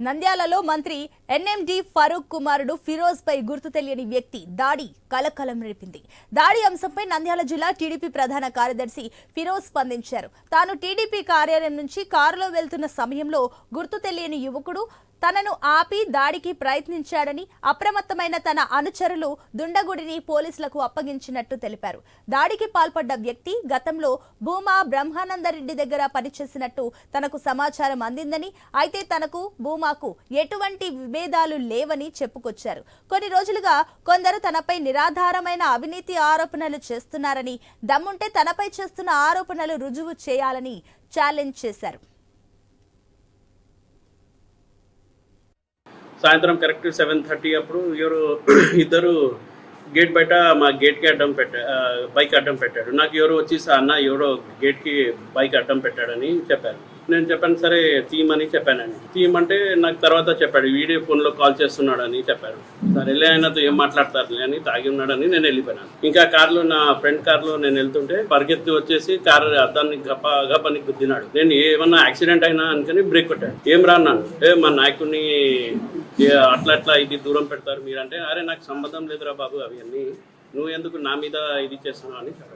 నంద్యాలలో మంత్రి ఎన్ఎండి ఫరూక్ కుమారుడు ఫిరోజ్ పై గుర్తు తెలియని వ్యక్తి దాడి కలకలం రేపింది. దాడి అంశంపై నంద్యాల జిల్లా టీడీపీ ప్రధాన కార్యదర్శి ఫిరోజ్ స్పందించారు. తాను టీడీపీ కార్యాలయం నుంచి కారులో వెళ్తున్న సమయంలో గుర్తు తెలియని యువకుడు తనను ఆపి దాడికి ప్రయత్నించాడని, అప్రమత్తమైన తన అనుచరులు దుండగుడిని పోలీసులకు అప్పగించినట్టు తెలిపారు. దాడికి పాల్పడ్డ వ్యక్తి గతంలో భూమా బ్రహ్మానందరెడ్డి దగ్గర పనిచేసినట్టు తనకు సమాచారం అందిందని, అయితే తనకు భూమాకు ఎటువంటి విభేదాలు లేవని చెప్పుకొచ్చారు. కొన్ని రోజులుగా కొందరు తనపై నిరాధారమైన అవినీతి ఆరోపణలు చేస్తున్నారని, దమ్ముంటే తనపై చేస్తున్న ఆరోపణలు రుజువు చేయాలని ఛాలెంజ్ చేశారు. సాయంత్రం కరెక్ట్ 7:30 అప్పుడు ఇద్దరు గేట్ బయట మా గేట్కి బైక్ అడ్డం పెట్టాడు. నాకు ఎవరు వచ్చి అన్న ఎవరో గేట్కి బైక్ అడ్డం పెట్టాడని చెప్పారు. నేను చెప్పాను, సరే తీయమని చెప్పానండి. తీయమంటే నాకు తర్వాత చెప్పాడు వీడియో ఫోన్లో కాల్ చేస్తున్నాడని చెప్పారు. సరేలే ఆయనతో ఏం మాట్లాడతారులే అని తాగి ఉన్నాడని నేను వెళ్ళిపోయాను. ఇంకా కార్లో నా ఫ్రెండ్ కార్లో నేను వెళ్తుంటే పరిగెత్తి వచ్చేసి కారు అద్దాన్ని గప్పని గుద్దినాడు. నేను ఏమన్నా యాక్సిడెంట్ అయినా అనుకుని బ్రేక్ కొట్టాను. ఏం రాన్నాను, మా నాయకుడిని అట్లా ఇది దూరం పెడతారు మీరంటే, అరే నాకు సంబంధం లేదురా బాబు అవన్నీ, నువ్వు ఎందుకు నా మీద ఇది చేస్తున్నావు అని చెప్పాడు.